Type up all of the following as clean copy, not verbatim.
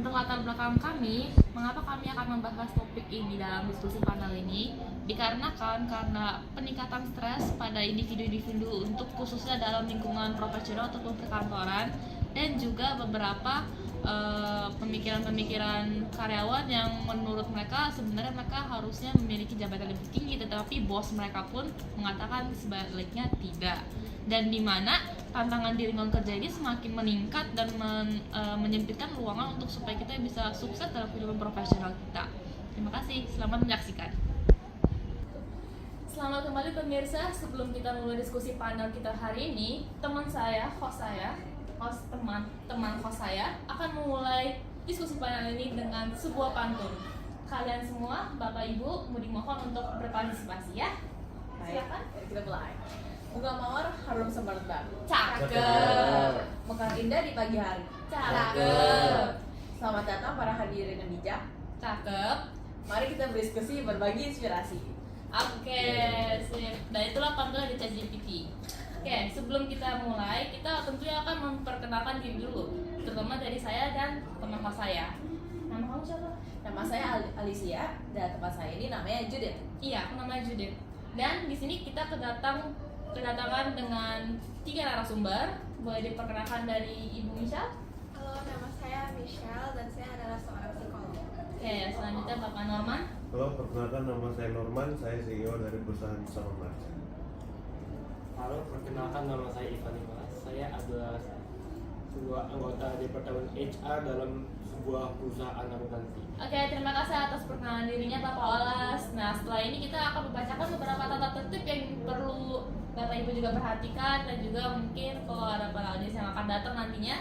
Untuk latar belakang kami, mengapa kami akan membahas topik ini dalam diskusi panel ini? Dikarenakan karena peningkatan stres pada individu-individu untuk khususnya dalam lingkungan profesional ataupun perkantoran, dan juga beberapa pemikiran-pemikiran karyawan yang menurut mereka sebenarnya mereka harusnya memiliki jabatan lebih tinggi, tetapi bos mereka pun mengatakan sebaliknya tidak. Dan di mana tantangan di lingkungan kerja ini semakin meningkat dan menyempitkan ruangan untuk supaya kita bisa sukses dalam kehidupan profesional kita. Terima kasih, selamat menyaksikan. Selamat kembali pemirsa. Sebelum kita mulai diskusi panel kita hari ini, teman saya akan memulai diskusi panel ini dengan sebuah pantun. Kalian semua, Bapak Ibu, mau dimohon untuk berpartisipasi ya. Silakan. Kita mulai. Bunga mawar harum semerbak. Cakep. Mekar indah di pagi hari. Cakep. Selamat datang para hadirin yang bijak. Cakep. Mari kita berdiskusi berbagi inspirasi. Oke, sip. Dan itulah pantun dari ChatGPT. Oke, sebelum kita mulai, kita tentunya akan memperkenalkan diri dulu, terutama dari saya dan teman saya. Nama kamu siapa? Nama saya Alicia dan teman saya ini namanya Judith. Iya, aku namanya Judith. Dan di sini kita kedatangan dengan 3 narasumber. Boleh diperkenalkan dari Ibu Michelle? Halo, nama saya Michelle dan saya adalah seorang psikolog. Oke, selanjutnya Bapak Norman. Halo, perkenalkan nama saya Norman, saya CEO dari perusahaan Salomar. Halo, perkenalkan nama saya Ivan Nicholas. Saya adalah sebuah anggota Departemen HR dalam sebuah perusahaan akuntansi. Oke, terima kasih atas perkenalan dirinya Bapak Olas. Nah, setelah ini kita akan membacakan beberapa tata tertib yang perlu Bapak Ibu juga perhatikan, dan juga mungkin kalau ada para audiens yang akan datang nantinya.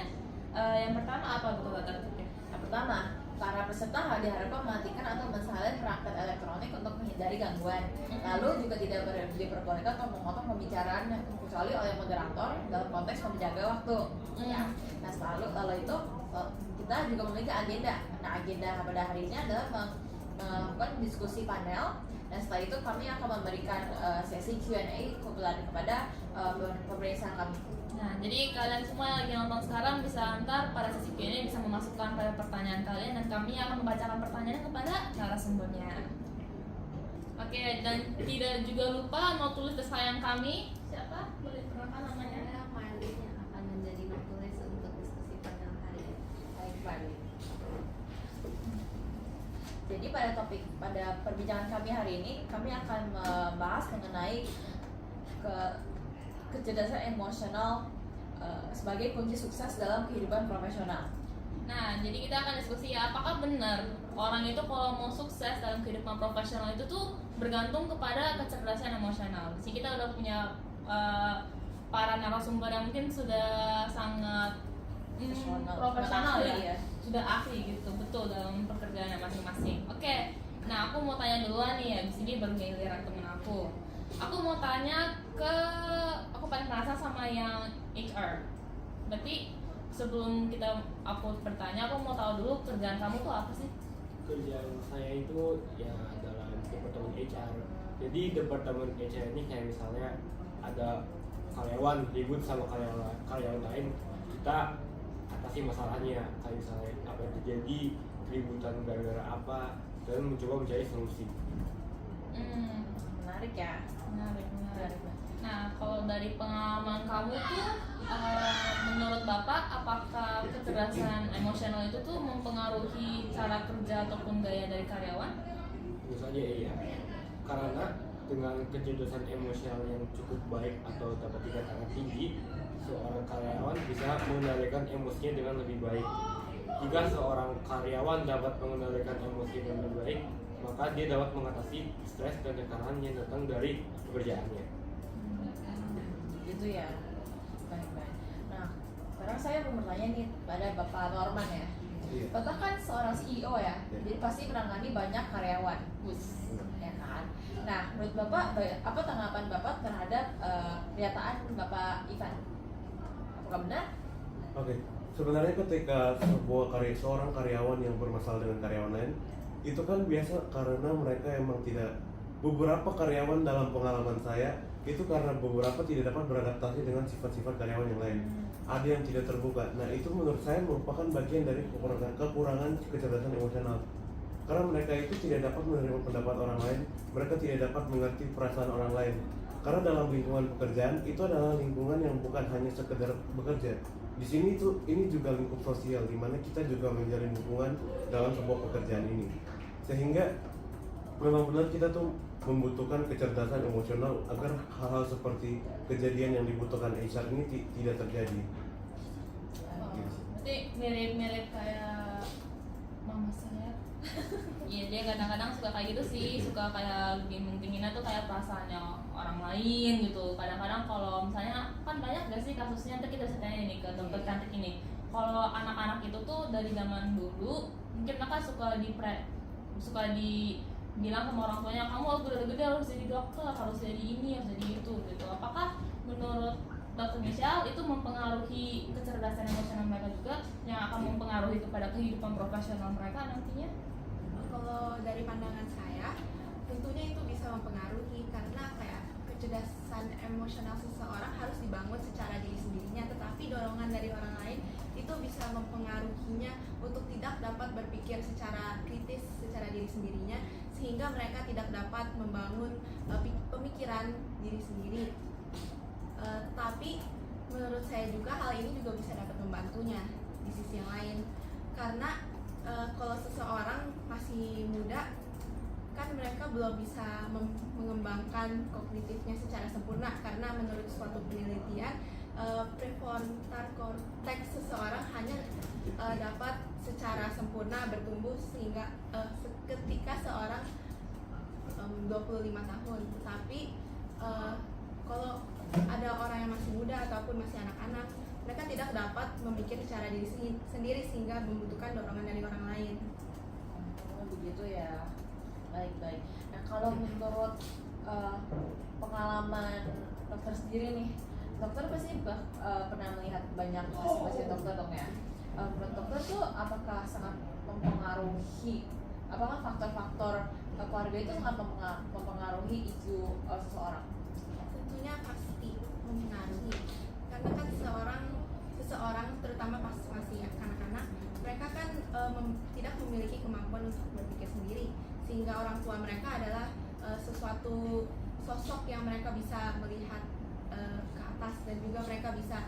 Yang pertama apa betul tata tertibnya? Yang pertama, para peserta diharapkan mematikan atau mensalin perangkat elektronik untuk menghindari gangguan. Lalu juga tidak diperbolehkan untuk memotong pembicaraan kecuali oleh moderator dalam konteks menjaga waktu. Ya. Nah, lalu itu kita juga memiliki agenda. Nah, agenda pada hari ini adalah melakukan diskusi panel. Dan setelah itu kami akan memberikan sesi Q&A kepada pemeriksaan kami. Nah, jadi kalian semua yang lagi nonton sekarang bisa antar pada sesi Q&A, bisa memasukkan pada pertanyaan kalian dan kami akan membacakan pertanyaannya kepada narasumbernya. Oke, dan tidak juga lupa mau tulis sayang kami. Siapa? Boleh perkenalkan namanya? Saya Marlin yang akan menjadi penulis untuk diskusi panel hari ini. Baik, Marlin. Jadi pada perbincangan kami hari ini, kami akan membahas mengenai kecerdasan emosional sebagai kunci sukses dalam kehidupan profesional. Nah, jadi kita akan diskusi ya, apakah benar orang itu kalau mau sukses dalam kehidupan profesional itu tuh bergantung kepada kecerdasan emosional. Di sini kita udah punya para narasumber yang mungkin sudah sangat profesional ya, sudah ahli gitu, betul dalam pekerjaannya masing-masing. Oke, nah aku mau tanya duluan nih ya, di sini baru giliran temen aku. Aku mau tanya aku paling penasaran sama yang HR. Berarti sebelum aku bertanya, aku mau tahu dulu kerjaan kamu tuh apa sih? Kerjaan saya itu ya dalam Departemen HR. Jadi Departemen HR ini kayak misalnya ada karyawan ribut sama karyawan lain, kita atasi masalahnya. Kayak misalnya apa yang terjadi, keributan gara-gara apa, dan mencoba mencari solusi. Menarik ya. Menarik. Nah, kalau dari pengalaman kamu tuh, menurut Bapak, apakah kecerdasan emosional itu tuh mempengaruhi cara kerja ataupun gaya dari karyawan? Tentu saja iya. Karena dengan kecerdasan emosional yang cukup baik atau dapat tingkatan tinggi, seorang karyawan bisa mengendalikan emosinya dengan lebih baik. Jika seorang karyawan dapat mengendalikan emosi dengan lebih baik, maka dia dapat mengatasi stres dan tekanan yang datang dari pekerjaannya. Gitu ya. Baik. Nah, sekarang saya mau bertanya nih pada Bapak Norman ya. Iya. Bapak kan seorang CEO ya, Iya. jadi pasti menangani banyak karyawan, ya kan? Nah, menurut Bapak, apa tanggapan Bapak terhadap pernyataan Bapak Ivan? Apakah benar? Oke, sebenarnya ketika seorang karyawan yang bermasalah dengan karyawan lain, itu kan biasa karena mereka emang tidak. Beberapa karyawan dalam pengalaman saya itu karena beberapa tidak dapat beradaptasi dengan sifat-sifat karyawan yang lain. ada yang tidak terbuka. Nah itu menurut saya merupakan bagian dari kekurangan kecerdasan emosional. Karena mereka itu tidak dapat menerima pendapat orang lain, mereka tidak dapat mengerti perasaan orang lain. Karena dalam lingkungan pekerjaan itu adalah lingkungan yang bukan hanya sekedar bekerja. Di sini ini juga lingkup sosial, di mana kita juga menjalin hubungan dalam sebuah pekerjaan ini. Sehingga memang benar kita tuh membutuhkan kecerdasan emosional agar hal-hal seperti kejadian yang dibutuhkan Aisyah ini tidak terjadi. Berarti mirip-mirip kayak mama saya. Iya, dia kadang-kadang suka kayak gitu sih, suka kayak lebih mentinginnya tuh kayak perasaannya orang lain gitu. Kadang-kadang kalau misalnya kan banyak gak sih kasusnya, nanti kita bisa tanya nih ke dokter cantik ini. Kalau anak-anak itu tuh dari zaman dulu mungkin mereka suka dibilang sama orang tuanya, kamu udah gede harus jadi dokter, harus jadi ini, harus jadi itu gitu. Apakah menurut Dr. Michelle itu mempengaruhi kecerdasan emosional mereka juga, yang akan mempengaruhi kepada kehidupan profesional mereka nantinya? Kalau dari pandangan saya, tentunya itu bisa mempengaruhi karena kayak kecerdasan emosional seseorang harus dibangun secara diri sendirinya, tetapi dorongan dari orang lain itu bisa mempengaruhinya untuk tidak dapat berpikir secara kritis secara diri sendirinya, sehingga mereka tidak dapat membangun pemikiran diri sendiri. Tetapi menurut saya juga hal ini juga bisa dapat membantunya di sisi yang lain, karena kalau seseorang masih muda kan mereka belum bisa mengembangkan kognitifnya secara sempurna, karena menurut suatu penelitian prefrontal cortex seseorang hanya dapat secara sempurna bertumbuh sehingga ketika seorang 25 tahun. Tetapi kalau ada orang yang masih muda ataupun masih anak-anak, mereka tidak dapat memikir secara diri sendiri sehingga membutuhkan dorongan dari orang lain. Begitu ya. Baik. Nah kalau menurut pengalaman dokter sendiri nih, dokter pasti pernah melihat banyak pasien dokter dong ya. Menurut dokter tuh apakah sangat mempengaruhi, apakah faktor-faktor keluarga itu sangat mempengaruhi IQ seseorang? Tentunya pasti mempengaruhi, karena kan seseorang terutama pas masih kanak-kanak, mereka kan tidak memiliki kemampuan untuk berpikir sendiri, sehingga orang tua mereka adalah sesuatu sosok yang mereka bisa melihat ke atas, dan juga mereka bisa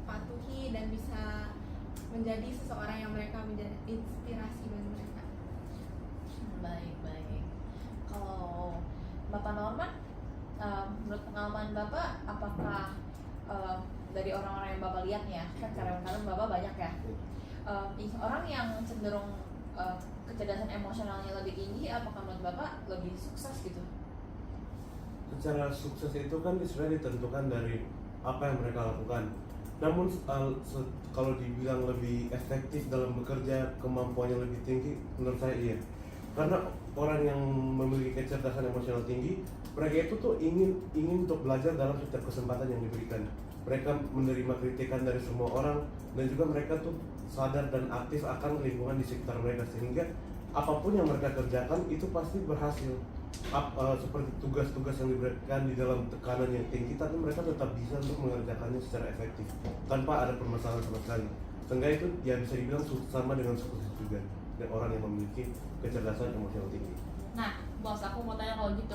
patuhi dan bisa menjadi seseorang yang mereka menjadi inspirasi bagi mereka. Baik. Kalau Bapak Norman, menurut pengalaman Bapak, apakah dari orang-orang yang Bapak lihat ya, kan karyawan Bapak banyak ya, orang yang cenderung kecerdasan emosionalnya lebih tinggi, apakah menurut Bapak lebih sukses gitu? Secara sukses itu kan sudah ditentukan dari apa yang mereka lakukan. Namun kalau dibilang lebih efektif dalam bekerja, kemampuannya lebih tinggi, menurut saya iya. Karena orang yang memiliki kecerdasan emosional tinggi, mereka itu tuh ingin untuk belajar dalam setiap kesempatan yang diberikan. Mereka menerima kritikan dari semua orang, dan juga mereka tuh sadar dan aktif akan lingkungan di sekitar mereka, sehingga apapun yang mereka kerjakan itu pasti berhasil. Seperti tugas-tugas yang diberikan di dalam tekanan yang tinggi, tapi mereka tetap bisa untuk mengerjakannya secara efektif tanpa ada permasalahan sama sekali. Sehingga itu ya bisa dibilang sama dengan sukses juga dan orang yang memiliki kecerdasan emosional tinggi. Nah, bos, aku mau tanya kalau gitu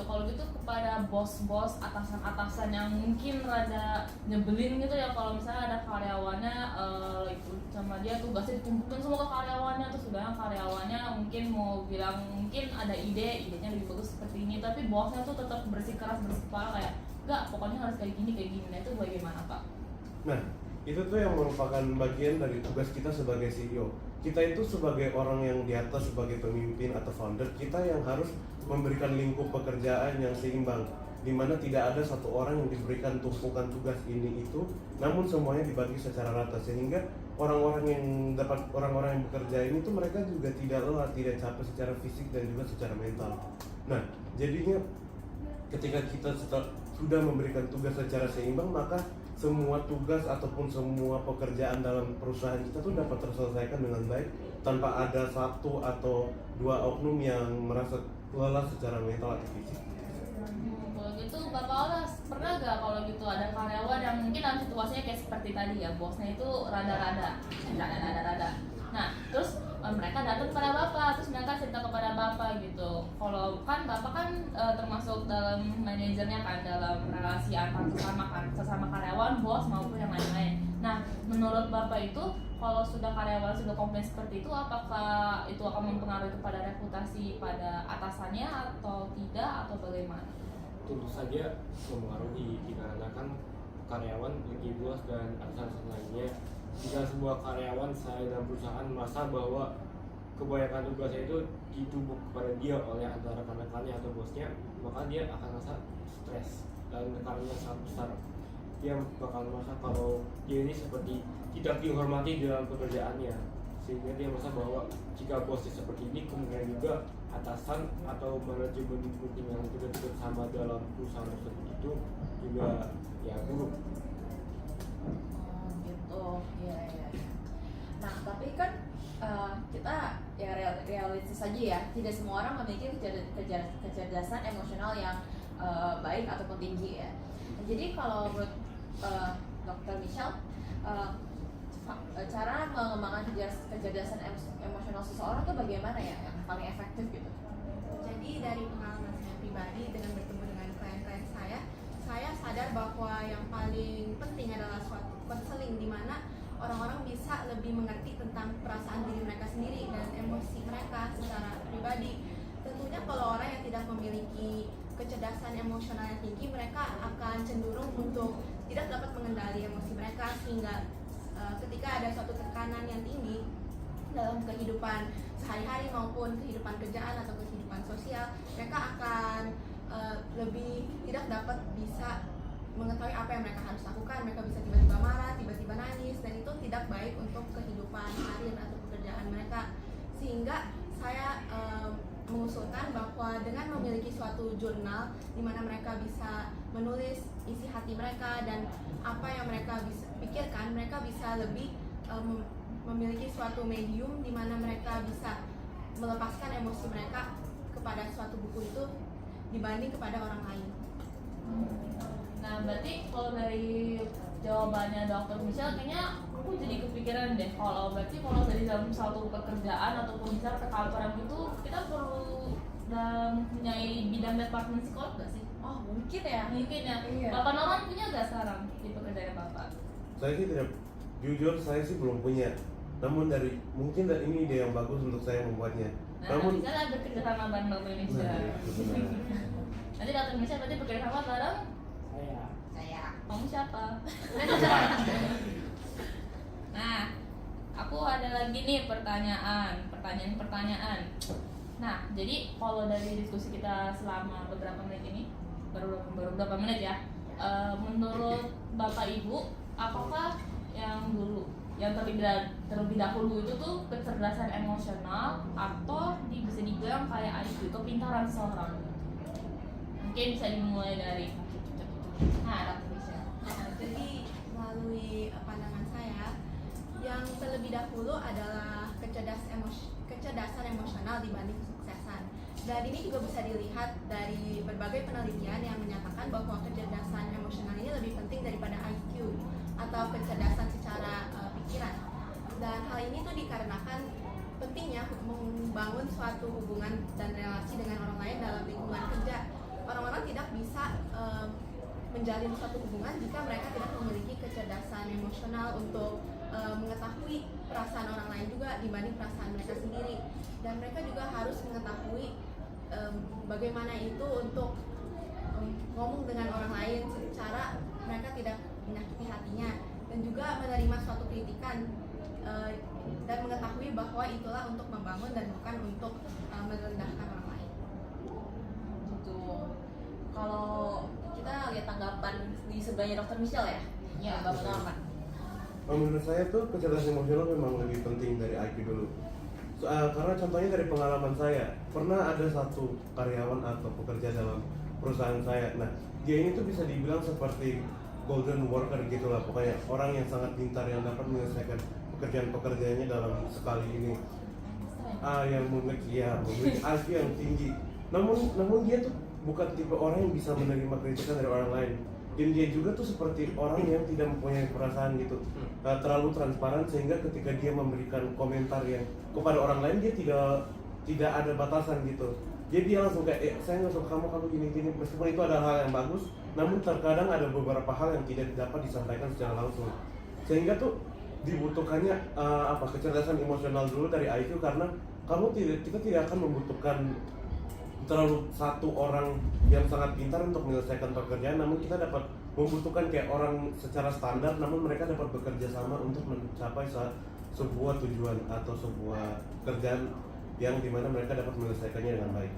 kepada bos-bos, atasan-atasan yang mungkin rada nyebelin gitu ya, kalau misalnya ada karyawannya sama dia tugasnya dikumpulkan semua ke karyawannya, terus udah karyawannya mungkin mau bilang, mungkin ada idenya lebih bagus seperti ini, tapi bosnya tuh tetap bersikeras berkepala kayak enggak, pokoknya harus kayak gini. Nah itu bagaimana Pak? Nah, itu tuh yang merupakan bagian dari tugas kita sebagai CEO. Kita itu sebagai orang yang di atas, sebagai pemimpin atau founder, kita yang harus memberikan lingkup pekerjaan yang seimbang, di mana tidak ada satu orang yang diberikan tumpukan tugas ini itu, namun semuanya dibagi secara rata, sehingga orang-orang yang bekerja ini tuh mereka juga tidak lelah, tidak capek secara fisik dan juga secara mental. Nah, jadinya ketika kita sudah memberikan tugas secara seimbang, maka semua tugas ataupun semua pekerjaan dalam perusahaan kita tuh dapat terselesaikan dengan baik tanpa ada satu atau dua oknum yang merasa lelah secara mental atau fisik. Kalau gitu Bapak Ola pernah gak kalau gitu ada karyawan yang mungkin dalam situasinya kayak seperti tadi ya, bosnya itu rada-rada. Nah terus mereka datang kepada Bapak, terus mereka cerita kepada Bapak gitu. Kalau kan Bapak kan termasuk dalam manajernya kan, dalam relasi antar sesama karyawan, bos maupun yang lain-lain. Nah menurut Bapak itu kalau sudah karyawan sudah komplain seperti itu, apakah itu akan mempengaruhi kepada reputasi pada atasannya atau tidak, atau bagaimana? Tentu saja mempengaruhi, dikarenakan karyawan lebih luas dan atasan lainnya. Jika sebuah karyawan saya dalam perusahaan merasa bahwa kebanyakan tugasnya itu ditumpuk kepada dia oleh antara rekan-rekannya atau bosnya, maka dia akan merasa stres dan tekanannya sangat besar. Dia bakal merasa kalau dia ini seperti tidak dihormati dalam pekerjaannya, sehingga dia merasa bahwa jika bosnya seperti ini, kemungkinan juga atasan atau manajemen mungkin yang tidak sama dalam perusahaan tersebut itu juga ya buruk. Gitu, iya. Nah tapi kan kita ya realistis saja ya, tidak semua orang memiliki kecerdasan emosional yang baik ataupun tinggi ya. Jadi kalau menurut Dr. Michelle, cara mengembangkan kecerdasan emosional seseorang itu bagaimana ya yang paling efektif gitu? Jadi dari pengalaman saya pribadi dengan bertemu dengan klien-klien saya sadar bahwa yang paling penting adalah suatu konseling di mana orang-orang bisa lebih mengerti tentang perasaan diri mereka sendiri dan emosi mereka secara pribadi. Tentunya kalau orang yang tidak memiliki kecerdasan emosional yang tinggi, mereka akan cenderung untuk tidak dapat mengendali emosi mereka, sehingga ketika ada suatu tekanan yang tinggi dalam kehidupan sehari-hari maupun kehidupan kerjaan atau kehidupan sosial, mereka akan lebih tidak dapat bisa mengetahui apa yang mereka harus lakukan. Mereka bisa tiba-tiba marah, tiba-tiba nangis, dan itu tidak baik untuk kehidupan karir atau pekerjaan mereka. Sehingga saya mengusulkan bahwa dengan memiliki suatu jurnal di mana mereka bisa menulis isi hati mereka dan apa yang mereka bisa pikirkan, mereka bisa lebih memiliki suatu medium di mana mereka bisa melepaskan emosi mereka kepada suatu buku itu dibanding kepada orang lain. Nah berarti kalau dari jawabannya Dr. Michelle, kayaknya aku jadi kepikiran deh, kalau berarti kalau dari dalam suatu pekerjaan ataupun misal ke kantor gitu, kita perlu mempunyai bidang departemen psikolog gak sih? Oh mungkin ya. Mungkin ya. Iya. Bapak Norman punya gak sekarang di pekerjaan Bapak? Saya sih tidak, jujur saya sih belum punya. Namun mungkin dari ini ide yang bagus untuk saya membuatnya. Nah, Namun bisa lah bekerja sama bareng Dr. Indonesia. itu benar. Nanti Dr. Indonesia berarti bekerja sama bareng Saya. kamu siapa? Nah, aku ada lagi nih pertanyaan. Nah, jadi kalau dari diskusi kita selama beberapa menit ini, baru beberapa menit ya, menurut Bapak Ibu, apakah yang terlebih dahulu itu tuh kecerdasan emosional atau bisa dibilang kayak IQ, kepintaran seseorang? Mungkin bisa dimulai dari Dr. Michelle. Jadi melalui pandangan saya, yang terlebih dahulu adalah kecerdasan emosional dibanding kesuksesan. Dan ini juga bisa dilihat dari berbagai penelitian yang menyatakan bahwa kecerdasan emosional ini lebih penting daripada IQ atau kecerdasan secara pikiran. Dan hal ini tuh dikarenakan pentingnya membangun suatu hubungan dan relasi dengan orang lain dalam lingkungan kerja. Orang-orang tidak bisa menjalin suatu hubungan jika mereka tidak memiliki kecerdasan emosional untuk mengetahui perasaan orang lain juga dibanding perasaan mereka sendiri. Dan mereka juga harus mengetahui bagaimana itu untuk ngomong dengan orang lain secara mereka tidak menyakiti hatinya, dan juga menerima suatu kritikan dan mengetahui bahwa itulah untuk membangun dan bukan untuk merendahkan orang lain. Gitu. Kalau kita lihat tanggapan di sebelahnya Dr. Michelle ya, Ya, Bapak Norman. menurut saya tuh kecerdasan emosional memang lebih penting dari IQ dulu. Karena contohnya dari pengalaman saya, pernah ada satu karyawan atau pekerja dalam perusahaan saya. Nah, dia ini tuh bisa dibilang seperti golden worker gitu lah, pokoknya orang yang sangat pintar yang dapat menyelesaikan pekerjaan-pekerjaannya dalam sekali ini. Yang memiliki IQ yang tinggi. Namun dia tuh bukan tipe orang yang bisa menerima kritikan dari orang lain. Dan dia juga tuh seperti orang yang tidak mempunyai perasaan gitu, terlalu transparan sehingga ketika dia memberikan komentar yang kepada orang lain dia tidak ada batasan gitu. Jadi dia langsung kayak, saya nggak suka kamu gini-gini, meskipun itu ada hal yang bagus, namun terkadang ada beberapa hal yang tidak dapat disampaikan secara langsung. Sehingga tuh dibutuhkannya kecerdasan emosional dulu dari IQ, karena kita tidak akan membutuhkan terlalu satu orang yang sangat pintar untuk menyelesaikan pekerjaan, namun kita dapat membutuhkan kayak orang secara standar, namun mereka dapat bekerja sama untuk mencapai sebuah tujuan atau sebuah kerjaan yang dimana mereka dapat menyelesaikannya dengan baik.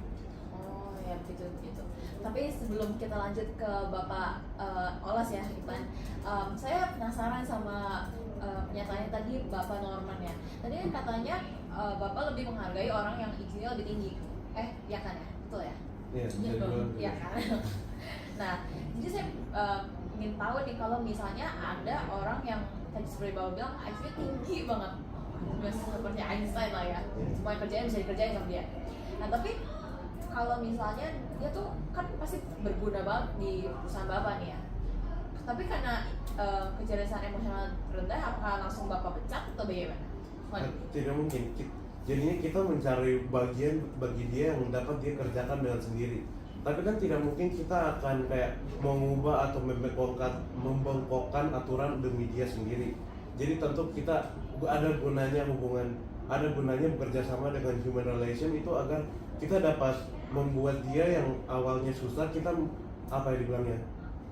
Oh ya, begitu. Tapi sebelum kita lanjut ke Bapak Olas ya, Ipan, saya penasaran sama pernyataannya tadi Bapak Norman ya. Tadi kan katanya Bapak lebih menghargai orang yang IQ-nya lebih tinggi. Ya kan ya? Betul ya? Iya, Iya dong. Iya kan? Nah, jadi saya ingin tahu nih, kalau misalnya ada orang yang tadi seperti Bapak bilang IQ-nya tinggi banget, seperti Einstein lah ya, semua kerjaan bisa dikerjain sama dia. Nah, tapi kalau misalnya dia tuh kan pasti berguna banget di perusahaan Bapak nih ya, tapi karena kecerdasan emosional rendah, apakah langsung Bapak pecat atau bagaimana? Tidak mungkin. Jadinya kita mencari bagian bagi dia yang dapat dia kerjakan dengan sendiri. Tapi kan tidak mungkin kita akan kayak mengubah atau membengkokkan aturan demi dia sendiri. Jadi tentu kita ada gunanya bekerja sama dengan human relation itu agar kita dapat membuat dia yang awalnya susah, kita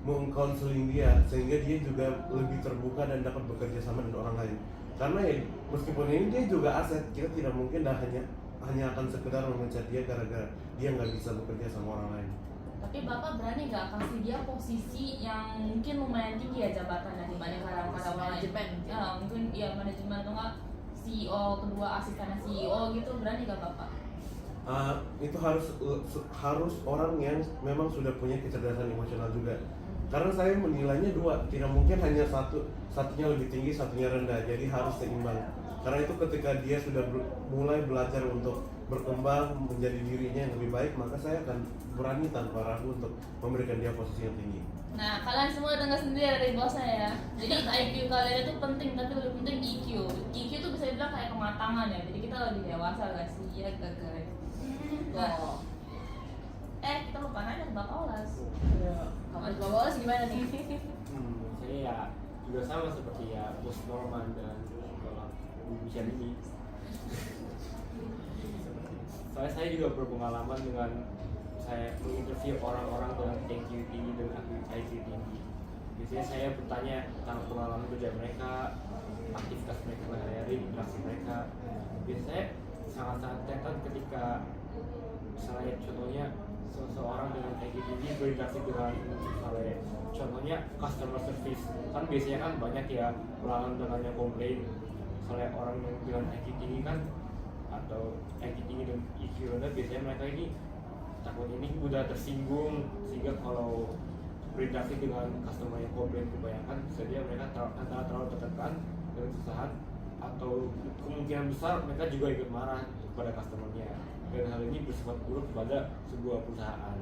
mengkonseling dia sehingga dia juga lebih terbuka dan dapat bekerja sama dengan orang lain. Karena ya meskipun ini dia juga aset, kita tidak mungkin hanya akan sekedar memecat dia gara-gara dia nggak bisa bekerja sama orang lain. Tapi Bapak berani nggak kasih dia posisi yang mungkin lumayan tinggi ya jabatannya dibanding karyawan-karyawan lain? Manajemen. Ya mungkin ya manajemen atau nggak CEO, kedua asistennya CEO gitu, berani nggak Bapak? Itu harus orang yang memang sudah punya kecerdasan emosional juga. Karena saya menilainya dua, tidak mungkin hanya satunya lebih tinggi, satunya rendah. Jadi harus seimbang. Karena itu ketika dia sudah mulai belajar untuk berkembang menjadi dirinya yang lebih baik, maka saya akan berani tanpa ragu untuk memberikan dia posisi yang tinggi. Nah, kalian semua dengar sendiri dari bosnya ya. Jadi IQ kalian itu penting, tapi lebih penting EQ. EQ itu bisa dibilang kayak kematangan ya. Jadi kita lebih dewasa gak sih? Iya gak guys? Oh. Kita lupa nanya ke Bapak Olas. Kalau Bapak Olas gimana nih? Saya ya juga sama seperti ya Bos Norman dan Michelle ini. Soalnya saya juga berpengalaman dengan saya menginterview orang-orang dengan IQ tinggi dan IQ tinggi. Biasanya saya bertanya tentang pengalaman kerja mereka, aktivitas mereka sehari-hari, interaksi mereka. Biasanya sangat-sangat kelihatan ketika misalnya contohnya seseorang dengan IQ tinggi berinteraksi dengan misalnya contohnya customer service, kan biasanya kan banyak ya pelanggan-pelanggannya komplain. Misalnya orang yang dengan IQ tinggi kan atau IQ tinggi dan IQ rendah, biasanya mereka ini takut ini udah tersinggung sehingga kalau berinteraksi dengan customer yang komplain kebanyakan bisa dia mereka antara terlalu tertekan dan kesusahan atau kemungkinan besar mereka juga ikut marah kepada customernya, dan hal ini bersifat buruk kepada sebuah perusahaan.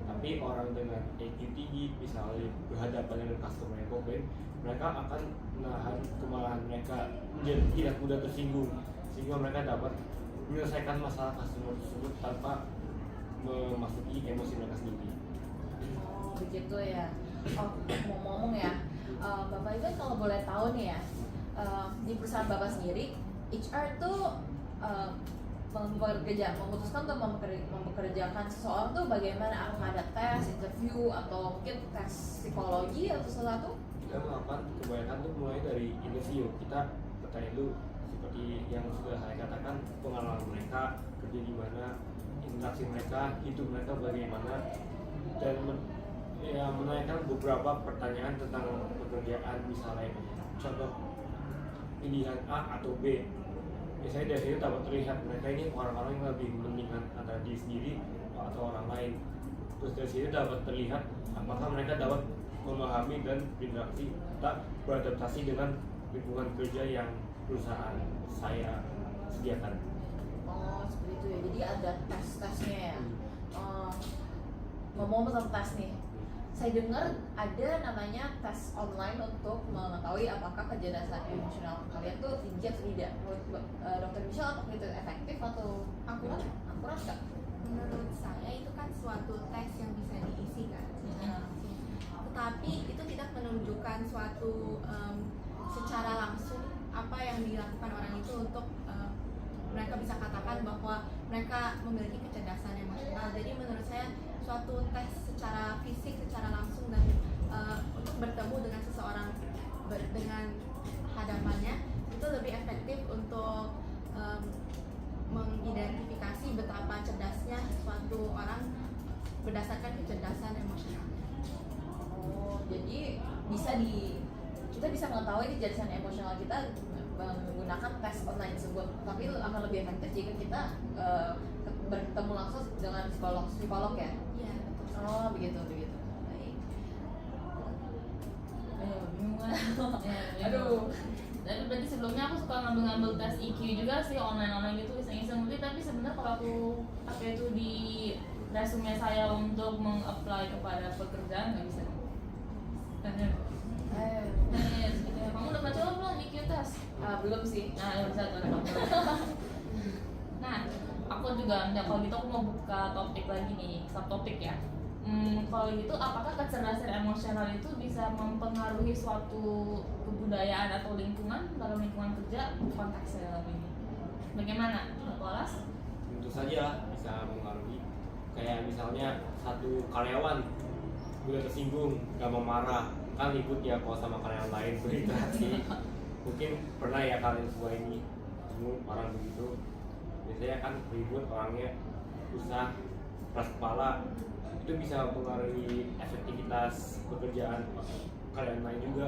Tapi orang dengan IQ tinggi misalnya berhadapan dengan customer yang komplain, mereka akan menahan kemarahan mereka menjadi tidak mudah tersinggung sehingga mereka dapat menyelesaikan masalah customer tersebut tanpa memasuki emosi mereka sendiri. Oh begitu ya. Ngomong-ngomong ya, Bapak itu kalau boleh tahu nih ya, di perusahaan Bapak sendiri HR tuh memutuskan untuk mempekerjakan seseorang tuh bagaimana? Apakah ada tes, interview, atau mungkin tes psikologi atau sesuatu? Kita melakukan kebanyakan tuh mulai dari interview. Kita bertanya dulu seperti yang sudah saya katakan, pengalaman mereka kerja di mana, interaksi mereka, hidup mereka bagaimana, dan menanyakan beberapa pertanyaan tentang pekerjaan, misalnya contoh pilihan A atau B. Biasanya dari situ dapat terlihat mereka ini orang-orang yang lebih mendingan antara diri sendiri atau orang lain. Terus dari situ dapat terlihat apakah mereka dapat memahami dan berinteraksi tak beradaptasi dengan lingkungan kerja yang perusahaan saya sediakan. Oh seperti itu ya. Jadi ada tes-tesnya ya. ngomong tentang tes nih, saya dengar ada namanya tes online untuk mengetahui apakah kecerdasan emosional kalian tuh tinggi atau tidak. Menurut Dr. Michelle, apakah itu efektif atau Akurat? akurat nggak? Menurut saya itu kan suatu tes yang bisa diisi kan secara langsung, tetapi itu tidak menunjukkan suatu secara langsung apa yang dilakukan orang itu untuk mereka bisa katakan bahwa mereka memiliki kecerdasan emosional. Jadi menurut saya suatu tes secara fisik, secara langsung dan untuk bertemu dengan seseorang dengan hadapannya itu lebih efektif untuk mengidentifikasi betapa cerdasnya suatu orang berdasarkan kecerdasan emosional. Oh, jadi kita bisa mengetahui kecerdasan emosional kita menggunakan tes online tersebut. Tapi akan lebih efektif jika kita bertemu langsung dengan psikolog ya. Iya, betul. Oh, begitu. Baik. Bingung kan? Aduh. Tapi berarti sebelumnya aku suka ngambil tes IQ juga sih online gitu iseng-iseng gitu. Tapi sebenarnya kalau aku pakai itu di resume saya untuk mengapply kepada pekerjaan nggak bisa. Gitu ya. Kamu udah pernah coba belum IQ tes? Belum sih. Nah, ya bisa tuh. Nah, aku juga kalau gitu aku mau buka topik lagi nih, subtopik ya. Kalau gitu, apakah kecerdasan emosional itu bisa mempengaruhi suatu kebudayaan atau lingkungan dalam lingkungan kerja konteksnya lebih ini? Bagaimana, Polas? Tentu saja bisa mengaruhi. Kayak misalnya satu karyawan udah tersinggung, gak mau marah, kan ribut ya kalau sama karyawan lain berinteraksi. Mungkin pernah ya kalian semua ini ketemu orang begitu. Biasanya kan ribut orangnya susah, keras kepala, itu bisa mempengaruhi efektivitas pekerjaan kalian lain juga.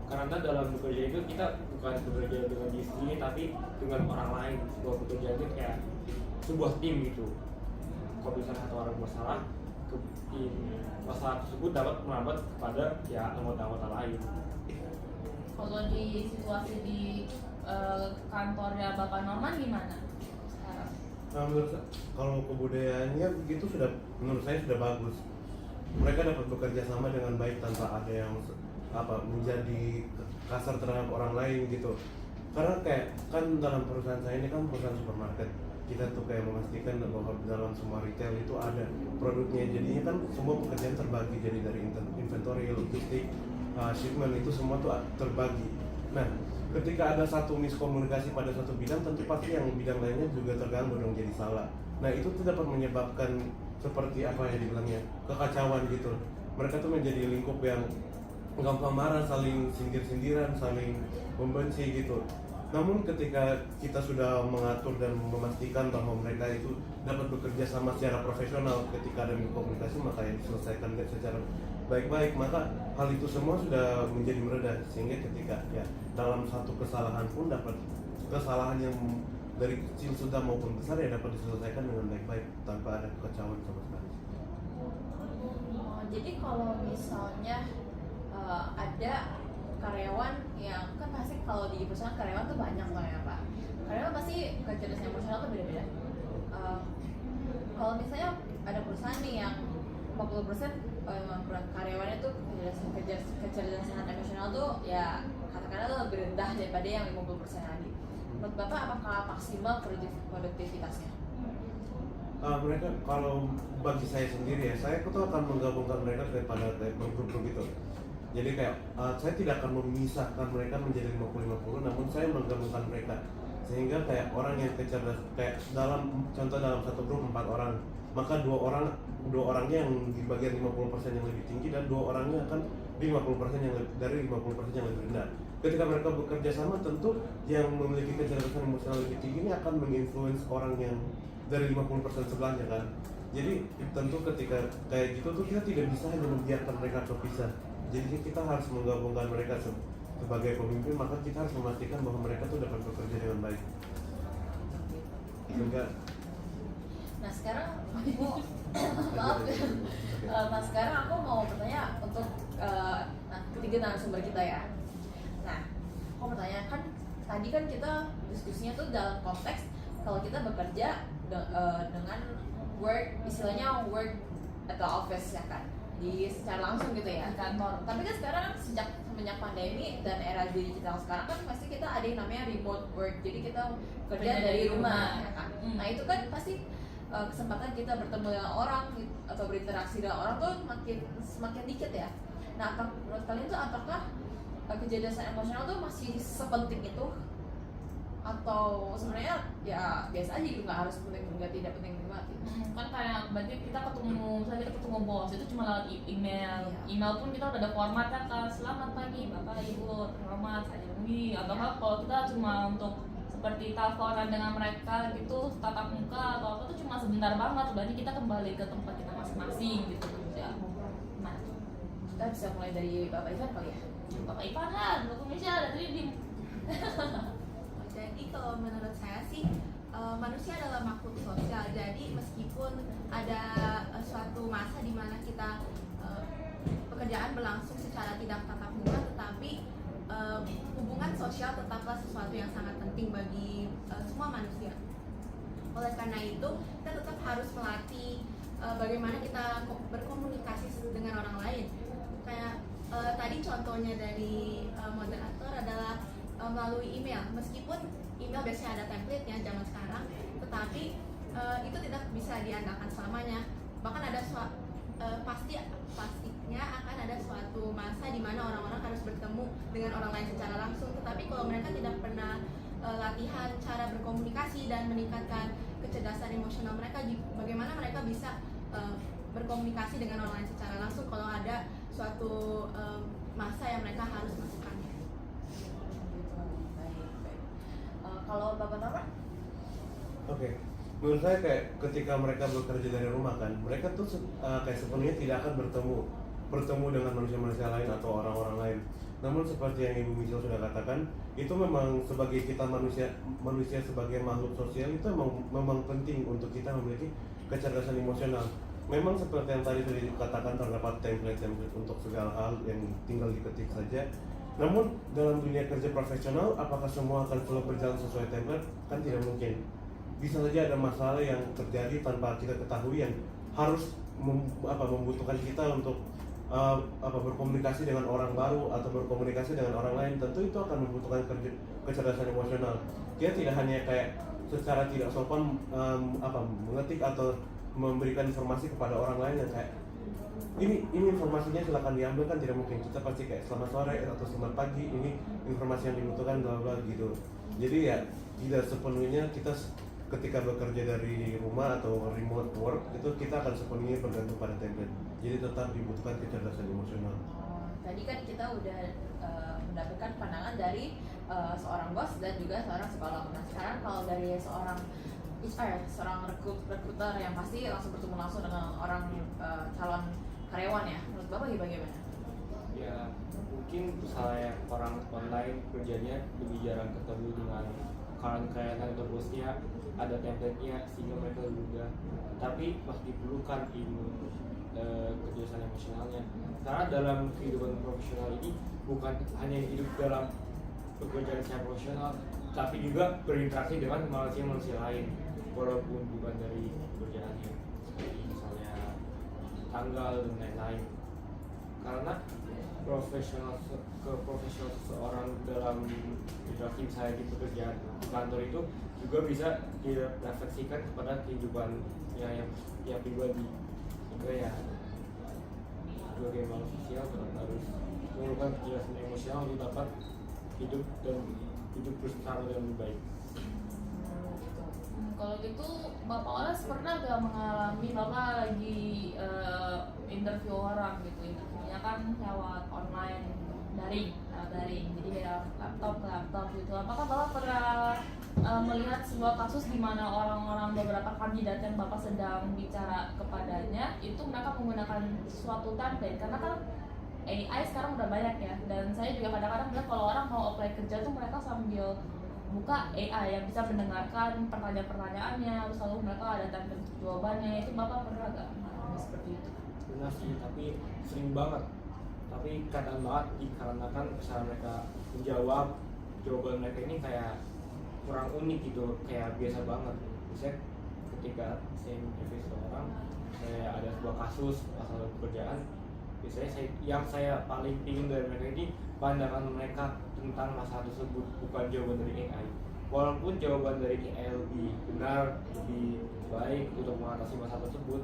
Karena dalam bekerja itu kita bukan bekerja dengan diri sendiri tapi dengan orang lain. Sebuah pekerjaan itu kayak sebuah tim gitu. Kalau misalnya satu orang bersalah, masalah tersebut dapat merambat kepada ya anggota-anggota lain. Kalau di situasi di kantornya Bapak Norman gimana sekarang? Kalau kebudayaannya begitu menurut saya sudah bagus. Mereka dapat bekerja sama dengan baik tanpa ada yang menjadi kasar terhadap orang lain gitu. Karena kayak kan dalam perusahaan saya ini kan perusahaan supermarket, kita tuh kayak memastikan bahwa dalam semua retail itu ada produknya. Jadinya kan semua pekerjaan terbagi, jadi dari inventory, logistik, shipment itu semua tuh terbagi. Nah, ketika ada satu miskomunikasi pada satu bidang, tentu pasti yang bidang lainnya juga terganggu dong, jadi salah. Nah, itu tuh dapat menyebabkan seperti apa yang dibilangnya, kekacauan gitu. Mereka tuh menjadi lingkup yang gampang marah, saling sindir-sindiran, saling membenci gitu. Namun ketika kita sudah mengatur dan memastikan bahwa mereka itu dapat bekerja sama secara profesional, ketika ada komunikasi maka yang diselesaikan secara baik-baik, maka hal itu semua sudah menjadi mereda. Sehingga ketika ya dalam satu kesalahan pun dapat kesalahan yang dari kecil sudah maupun besar ya dapat diselesaikan dengan baik-baik tanpa ada kekacauan sama sekali. Jadi kalau misalnya ada karyawan yang kan pasti kalau di perusahaan karyawan tuh banyak loh ya Pak. Karyawan pasti kecerdasan emosional tuh beda-beda. Kalau misalnya ada perusahaan nih yang 40% karyawannya tuh kecerdasan emosional tuh ya katakanlah tuh lebih rendah daripada yang 50% lagi. Menurut Bapak apakah maksimal produktivitasnya? Mereka kalau bagi saya sendiri ya, saya tuh akan menggabungkan mereka kepada grup-grup gitu. Jadi kayak saya tidak akan memisahkan mereka menjadi 50-50, namun saya menggabungkan mereka sehingga kayak orang yang kecerdasan kayak dalam satu grup 4 orang, maka dua orangnya yang di bagian 50% yang lebih tinggi dan 2 orangnya akan di 50% yang dari 50% yang lebih rendah. Ketika mereka bekerja sama, tentu yang memiliki kecerdasan emosional lebih tinggi ini akan menginfluence orang yang dari 50% sebelahnya kan. Jadi tentu ketika kayak gitu tuh kita tidak bisa hanya membiarkan mereka terpisah. Jadi kita harus menggabungkan mereka sebagai pemimpin, maka kita harus memastikan bahwa mereka tuh dapat bekerja dengan baik. Sehingga Nah sekarang aku maaf. Nah sekarang aku mau bertanya untuk ketiga narasumber kita ya. Nah, aku bertanya kan tadi kan kita diskusinya tuh dalam konteks kalau kita bekerja dengan istilahnya work atau office ya kan, di secara langsung gitu ya. Di kantor. Tapi kan sekarang kan semenjak pandemi dan era digital sekarang kan pasti kita ada yang namanya remote work, jadi kita kerja dari rumah ya kan. Nah itu kan pasti kesempatan kita bertemu dengan orang atau berinteraksi dengan orang tuh semakin dikit ya. Nah menurut kalian tuh apakah kecerdasan emosional tuh masih sepenting itu, atau sebenarnya ya biasa aja gitu, nggak harus penting, nggak tidak penting banget gitu. Kan kayak berarti kita ketemu, misalnya kita ketemu bos itu cuma lewat email. Iya. Email pun kita udah ada formatnya kan, selamat pagi bapak ibu, selamat saya Dewi. Atau kan kalau kita cuma untuk seperti teleponan dengan mereka gitu tatap muka atau apa tuh cuma sebentar banget, berarti kita kembali ke tempat kita masing-masing gitu kerja. Nah, Kita bisa mulai dari Bapak Ivan kali ya. bapak Ipan lah, Bapak Misha ada tadi di Jadi kalau menurut saya sih manusia adalah makhluk sosial. Jadi meskipun ada suatu masa di mana kita pekerjaan berlangsung secara tidak tatap muka, tetapi hubungan sosial tetaplah sesuatu yang sangat penting bagi semua manusia. Oleh karena itu kita tetap harus melatih bagaimana kita berkomunikasi dengan orang lain. Kayak tadi contohnya dari moderator adalah melalui email. Meskipun email biasanya ada template-nya zaman sekarang, tetapi itu tidak bisa diandalkan selamanya. Bahkan ada pastinya akan ada suatu masa di mana orang-orang harus bertemu dengan orang lain secara langsung. Tetapi kalau mereka tidak pernah latihan cara berkomunikasi dan meningkatkan kecerdasan emosional mereka, bagaimana mereka bisa berkomunikasi dengan orang lain secara langsung kalau ada suatu masa yang mereka harus masukkannya. Baik. Kalau Bapak Norman? Oke, menurut saya kayak ketika mereka bekerja dari rumah kan, mereka tuh kayak sepenuhnya tidak akan bertemu dengan manusia-manusia lain atau orang-orang lain. Namun seperti yang Ibu Michelle sudah katakan, itu memang sebagai kita manusia sebagai makhluk sosial itu memang penting untuk kita memiliki kecerdasan emosional. Memang seperti yang tadi sudah dikatakan, terdapat template-template untuk segala hal yang tinggal diketik saja. Namun dalam dunia kerja profesional, apakah semua akan selalu berjalan sesuai template? Kan tidak mungkin. Bisa saja ada masalah yang terjadi tanpa kita ketahui yang harus membutuhkan kita untuk berkomunikasi dengan orang baru atau berkomunikasi dengan orang lain. Tentu itu akan membutuhkan kecerdasan emosional. Dia tidak hanya kayak secara tidak sopan mengetik atau memberikan informasi kepada orang lain yang kayak ini informasinya silakan diambil, kan tidak mungkin. Kita pasti kayak selamat sore atau selamat pagi, ini informasi yang dibutuhkan bla bla gitu. Jadi ya tidak sepenuhnya kita ketika bekerja dari rumah atau remote work itu kita akan sepenuhnya bergantung pada template. Jadi tetap dibutuhkan kecerdasan emosional. Tadi kan kita udah mendapatkan pandangan dari seorang bos dan juga seorang psikolog. Nah sekarang kalau dari seorang HR, seorang rekruter yang pasti langsung bertemu langsung dengan orang calon karyawan ya, menurut Bapak bagaimana? Ya mungkin misalnya orang online kerjanya lebih jarang ketemu dengan karyawan atau bosnya, ada template-nya sehingga mereka lebih mudah. Tapi pasti diperlukan ilmu kecerdasan emosionalnya, karena dalam kehidupan profesional ini bukan hanya hidup dalam pekerjaan secara profesional, tapi juga berinteraksi dengan manusia lain walaupun bukan dari pekerjaannya, seperti misalnya tanggal dan lain-lain. Karena profesional seseorang dalam interaksi misalnya di pekerjaan di kantor itu juga bisa direfleksikan kepada kehidupannya yang pribadi. Sehingga ya sebagai makhluk sosial harus menggunakan kecerdasan emosional untuk dapat hidup bersama dengan lebih baik. Kalau gitu Bapak Oles pernah gak mengalami Bapak lagi interview orang gitu, interviewnya kan lewat online daring, jadi beda laptop ke laptop gitu. Apakah Bapak pernah melihat sebuah kasus di mana orang-orang beberapa kandidat yang Bapak sedang bicara kepadanya itu mereka menggunakan suatu template? Karena kan AI sekarang udah banyak ya, dan saya juga kadang-kadang melihat kalau orang mau apply kerja tuh mereka sambil buka AI yang bisa mendengarkan pertanyaan-pertanyaannya, terus lalu mereka ada template jawabannya. Itu Bapak pernah gak seperti itu? Pernah sih, tapi sering banget. Tapi kadang banget dikarenakan cara mereka menjawab, jawaban mereka ini kayak kurang unik gitu, kayak biasa banget. Misalnya ketika saya interview seseorang, saya ada sebuah kasus masalah pekerjaan, biasanya yang saya paling ingin dari mereka ini pandangan mereka tentang masalah tersebut, bukan jawaban dari AI. Walaupun jawaban dari AI lebih benar, lebih baik untuk mengatasi masalah tersebut,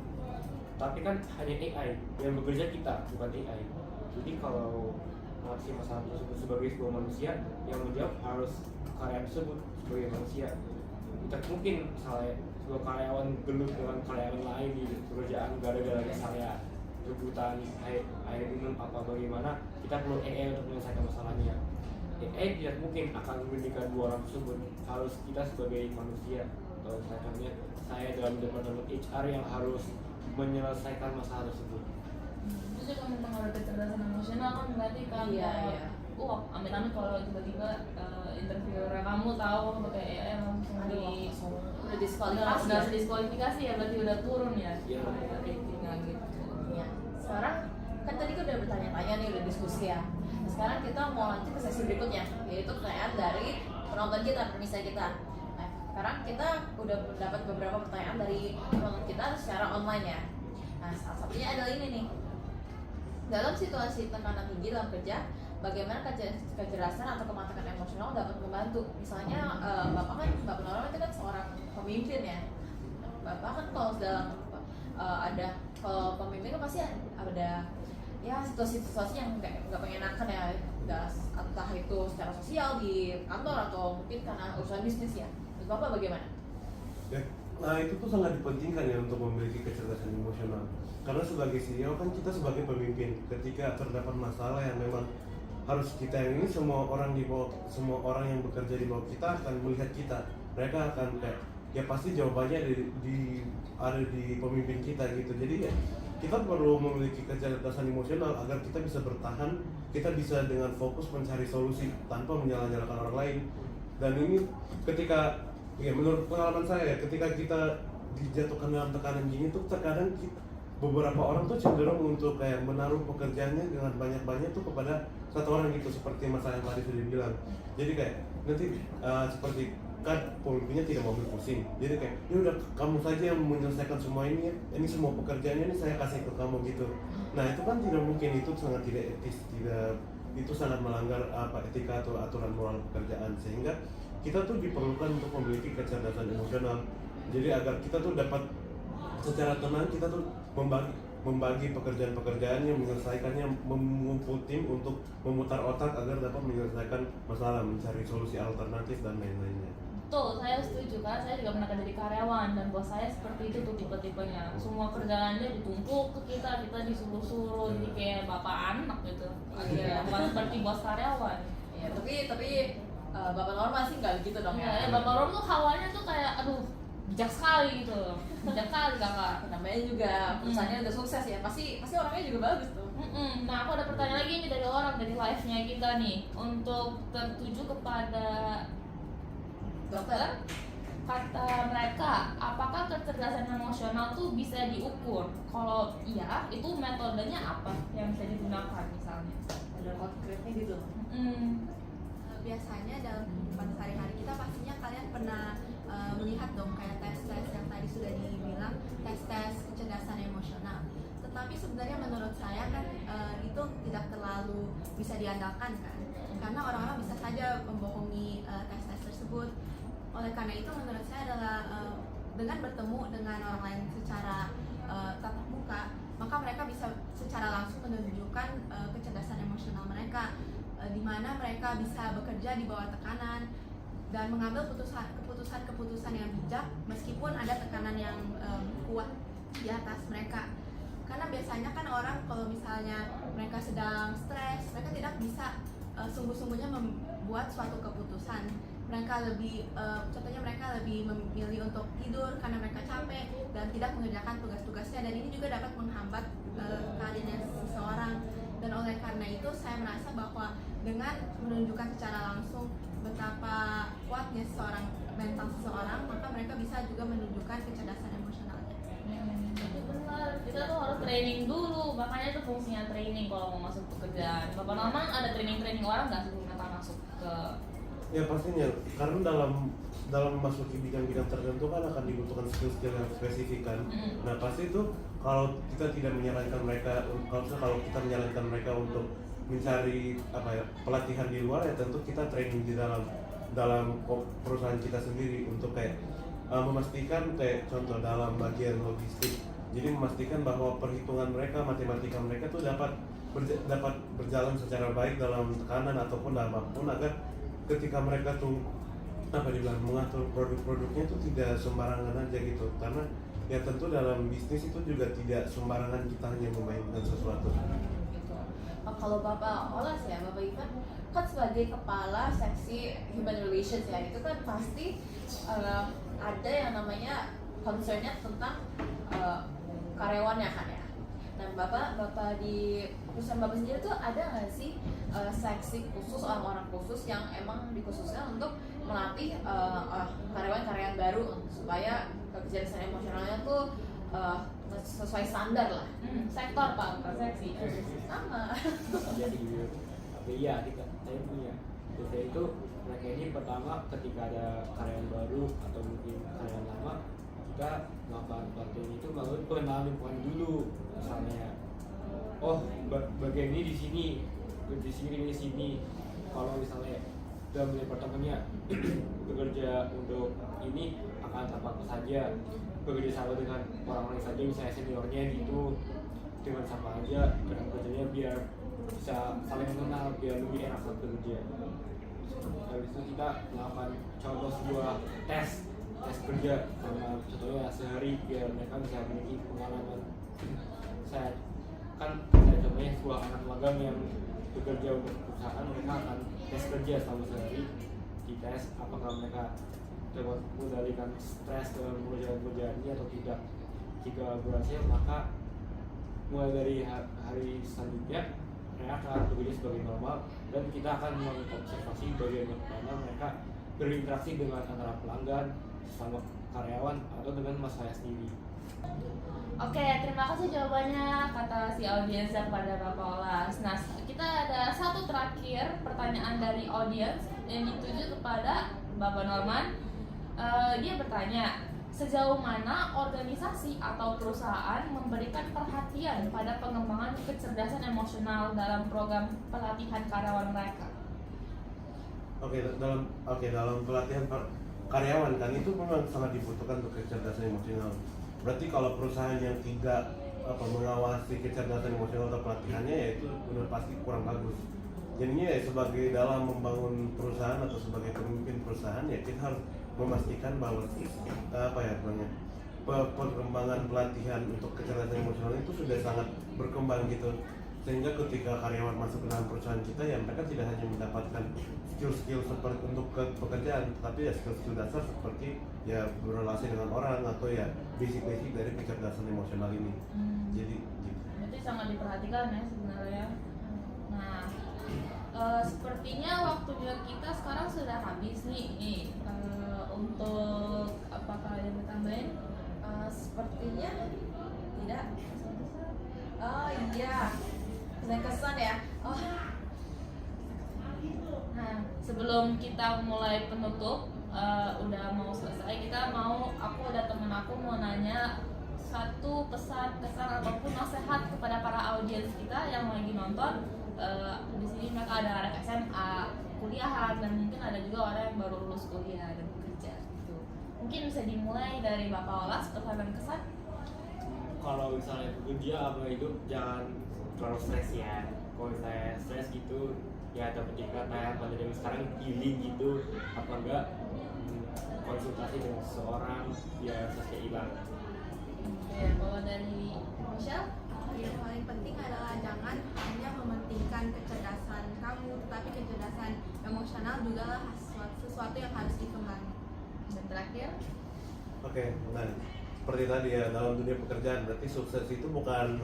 tapi kan hanya AI yang bekerja, kita bukan AI. Jadi kalau mengatasi masalah tersebut sebagai sebuah manusia, yang menjawab harus karyawan tersebut sebagai manusia. Tidak mungkin misalnya sebuah karyawan gelut dengan karyawan lain di pekerjaan gara-gara misalnya rebutan air minum apa bagaimana, kita perlu AI untuk menyelesaikan masalahnya. AI tidak mungkin akan memberikan dua orang tersebut, harus kita sebagai manusia, atau misalnya saya dalam departemen HR yang harus menyelesaikan masalah tersebut. Terus juga mempengaruhi kecerdasan emosional kan, berarti kan Iya. amit-amit kalau tiba-tiba interviewer kamu tahu pakai AI langsung Udah diskualifikasi. udah diskualifikasi ya, berarti udah turun ya. Iya. Ratingnya gitu. Ya. Sekarang kan tadi kita udah bertanya-tanya nih, udah diskusi ya. Nah, sekarang kita mau lanjut ke sesi berikutnya, yaitu pertanyaan dari penonton kita, pemirsa kita. Nah, sekarang kita udah mendapat beberapa pertanyaan dari penonton kita secara online ya. Nah, salah satunya adalah ini nih. Dalam situasi tekanan tinggi dalam kerja, bagaimana kecerdasan atau kematangan emosional dapat membantu? Misalnya, Bapak Norman itu kan seorang pemimpin ya. Bapak kan kalau dalam kalau pemimpin kan pasti ada ya situasi-situasi yang nggak mengenakan ya, entah itu secara sosial di kantor atau mungkin karena urusan bisnis ya. Menurut Bapak bagaimana? Ya, nah itu tuh sangat dipentingkan ya untuk memiliki kecerdasan emosional. Karena sebagai CEO kan kita sebagai pemimpin, ketika terdapat masalah yang memang harus kita yang ini, semua orang yang bekerja di bawah kita akan melihat kita. Mereka akan kayak ya pasti jawabannya ada di pemimpin kita gitu. Jadi ya kita perlu memiliki kecerdasan emosional agar kita bisa bertahan, kita bisa dengan fokus mencari solusi tanpa menyalahkan orang lain. Dan ini ketika ya menurut pengalaman saya, ketika kita dijatuhkan dalam tekanan gini tuh terkadang beberapa orang tuh cenderung untuk kayak menaruh pekerjaannya dengan banyak-banyak tuh kepada satu orang gitu, seperti Mas yang tadi sudah bilang. Jadi kayak nanti seperti kan pemimpinnya tidak mau pusing, jadi kayak ya udah kamu saja yang menyelesaikan semua ini ya, ini semua pekerjaannya ini saya kasih ke kamu gitu. Nah itu kan tidak mungkin, itu sangat tidak etis, itu sangat melanggar etika atau aturan moral pekerjaan. Sehingga kita tuh diperlukan untuk memiliki kecerdasan emosional, jadi agar kita tuh dapat secara tenang, kita tuh membagi pekerjaan-pekerjaannya, menyelesaikannya, mengumpul tim untuk memutar otak agar dapat menyelesaikan masalah, mencari solusi alternatif dan lain-lainnya. Betul, saya setuju kan, saya juga pernah jadi karyawan dan bos saya seperti itu tuh tipe-tipenya. Semua kerjaannya ditumpuk ke kita disuruh-suruh, jadi kayak bapak anak gitu. Iya, bukan seperti bos karyawan. Ya, tapi Bapak Norma sih nggak gitu dong Ya, ya. bapak Rom tuh hawanya tuh kayak aduh bijak sekali gitu, bijak sekali kakak. Namanya juga perusahaannya udah sukses ya, pasti orangnya juga bagus tuh. Nah, aku ada pertanyaan lagi nih dari orang, dari live-nya kita nih, untuk tertuju kepada dokter. Kata mereka, apakah kecerdasan emosional tuh bisa diukur? Kalau iya, itu metodenya apa yang bisa digunakan misalnya? Ada konkretnya gitu. Biasanya dalam kehidupan sehari-hari kita pastinya kalian pernah melihat dong kayak tes-tes yang tadi sudah dibilang, tes-tes kecerdasan emosional. Tetapi sebenarnya menurut saya kan itu tidak terlalu bisa diandalkan kan, karena orang-orang bisa saja membohongi tes-tes tersebut. Oleh karena itu menurut saya adalah dengan bertemu dengan orang lain secara tatap muka, maka mereka bisa secara langsung menunjukkan kecerdasan emosional mereka, di mana mereka bisa bekerja di bawah tekanan dan mengambil keputusan-keputusan yang bijak meskipun ada tekanan yang kuat di atas mereka. Karena biasanya kan orang kalau misalnya mereka sedang stres, mereka tidak bisa sungguh-sungguhnya membuat suatu keputusan. Mereka contohnya mereka lebih memilih untuk tidur karena mereka capek dan tidak mengerjakan tugas-tugasnya, dan ini juga dapat menghambat karirnya seseorang. Dan oleh karena itu saya merasa bahwa dengan menunjukkan secara langsung betapa kuatnya mental seseorang, maka mereka bisa juga menunjukkan kecerdasan emosionalnya. Itu benar, kita tuh harus training dulu, makanya itu fungsinya training kalau mau masuk pekerjaan. Bapak Norman ada training orang nggak sebelum kita masuk ke? Ya pastinya, karena dalam dalam memasuki bidang-bidang tertentu kan akan dibutuhkan skill-skill yang spesifik kan. Mm. Nah pasti itu kalau kita tidak menyarankan mereka, kalau kita menyarankan mereka untuk mencari apa ya pelatihan di luar, ya tentu kita training di dalam perusahaan kita sendiri untuk kayak memastikan kayak contoh dalam bagian logistik. Jadi memastikan bahwa perhitungan mereka, matematika mereka tuh dapat berjalan secara baik dalam tekanan ataupun dalam apapun, agar ketika mereka tuh apa dibilang mengatur produk-produknya itu tidak sembarangan aja gitu. Karena ya tentu dalam bisnis itu juga tidak sembarangan kita hanya memainkan sesuatu. Gitu. Kalau Bapak Olas ya, Bapak Ivan kan sebagai kepala seksi human relations ya, itu kan pasti ada yang namanya concernnya tentang karyawannya kan ya. Nah bapak di perusahaan Bapak sendiri tuh ada nggak sih seksi khusus, orang-orang khusus yang emang dikhususkan untuk melatih karyawan-karyawan baru supaya kecerdasan emosionalnya tuh sesuai standar lah. Sektor Pak, bukan seksi. Sama. Jadi tapi iya saya punya. Biasanya itu mereka ini pertama ketika ada karyawan baru atau mungkin karyawan lama, kita melakukan pelatihan itu melalui pengenalan lingkungan dulu. Misalnya, oh bagian ini di sini. Kalau misalnya dalam departemennya bekerja untuk ini akan apa saja, bekerja sama dengan orang-orang saja, misalnya seniornya gitu, dengan sama aja dengan kerjanya biar bisa saling mengenal, biar lebih enak bekerja. Habis itu kita melakukan contoh sebuah tes kerja sama contohnya sehari biar mereka bisa memiliki pengalaman. Saya contohnya sebuah anak magang yang bekerja untuk perusahaan, mereka akan tes kerja selama sehari, dites apakah mereka dapat mengendalikan stres dalam pekerjaannya atau tidak. Jika berhasil, maka mulai dari hari selanjutnya mereka akan bekerja sebagai normal, dan kita akan mengobservasi bagaimana mereka berinteraksi dengan antara pelanggan, sama karyawan, atau dengan mas saya sendiri. Oke, terima kasih jawabannya kata si audiens kepada Bapak Olas. Nah, kita ada satu terakhir pertanyaan dari audiens yang dituju kepada Bapak Norman. Dia bertanya, sejauh mana organisasi atau perusahaan memberikan perhatian pada pengembangan kecerdasan emosional dalam program pelatihan karyawan mereka? Dalam pelatihan karyawan kan itu memang sangat dibutuhkan untuk kecerdasan emosional. Berarti kalau perusahaan yang tidak mengawasi kecerdasan emosional atau pelatihannya, ya itu benar pasti kurang bagus. Jadinya ya sebagai dalam membangun perusahaan atau sebagai pemimpin perusahaan, ya kita harus memastikan bahwa perkembangan pelatihan untuk kecerdasan emosional itu sudah sangat berkembang gitu, sehingga ketika karyawan masuk ke dalam perusahaan kita, ya mereka tidak hanya mendapatkan skill-skill seperti untuk pekerjaan, tapi ya skill-skill dasar seperti ya berrelasi dengan orang atau ya basic-basic dari kecerdasan emosional ini. Jadi gitu. Berarti sangat diperhatikan ya sebenarnya. Nah, sepertinya waktunya kita sekarang sudah habis nih. Untuk apakah ada yang ditambahin? Sepertinya tidak. Oh iya, kesan ya. Oh. Nah, sebelum kita mulai penutup, udah mau selesai, aku ada temen aku mau nanya satu pesan, kesan ataupun nasihat kepada para audiens kita yang lagi nonton. Di sini mereka ada anak SMA, kuliahan, dan mungkin ada juga orang yang baru lulus kuliah dan bekerja gitu. Mungkin bisa dimulai dari Bapak Olas, pesan dan kesan. Kalau misalnya bekerja apa itu jangan terlalu stres ya. Kalau saya stres gitu ya, dapat dikata yang pada zaman sekarang healing gitu, apa enggak konsultasi dengan seseorang biar stresnya hilang. Oke, kalau dari Michelle? Yang paling penting adalah jangan hanya mementingkan kecerdasan kamu, tetapi kecerdasan emosional juga lah sesuatu yang harus dikembangkan. Dan terakhir? Oke, nah seperti tadi ya, dalam dunia pekerjaan berarti sukses itu bukan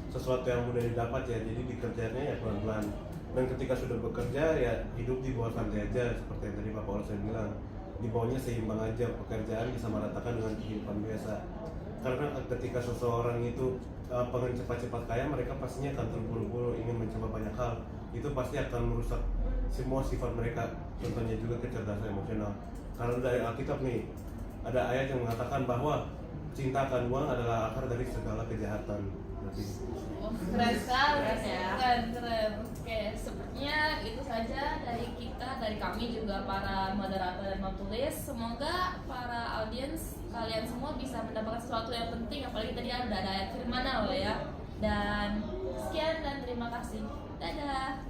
sesuatu yang mudah didapat ya, jadi dikerjanya ya pelan-pelan. Dan ketika sudah bekerja ya hidup di bawah santai aja, seperti yang tadi Bapak Olsen bilang, di bawahnya seimbang aja, pekerjaan disamaratakan dengan kehidupan biasa. Karena ketika seseorang itu pengen cepat-cepat kaya, mereka pastinya akan terburu-buru ingin mencoba banyak hal. Itu pasti akan merusak semua sifat mereka, contohnya juga kecerdasan emosional. Karena dari Alkitab nih ada ayat yang mengatakan bahwa cinta akan uang adalah akar dari segala kejahatan. Berarti Oh, keren sekali Keren ya. keren. Oke, sepertinya itu saja dari kita, dari kami juga para moderator dan penulis. Semoga para audiens kalian semua bisa mendapatkan sesuatu yang penting, apalagi tadi ada ayat firman loh ya. Dan sekian dan terima kasih. Dadah.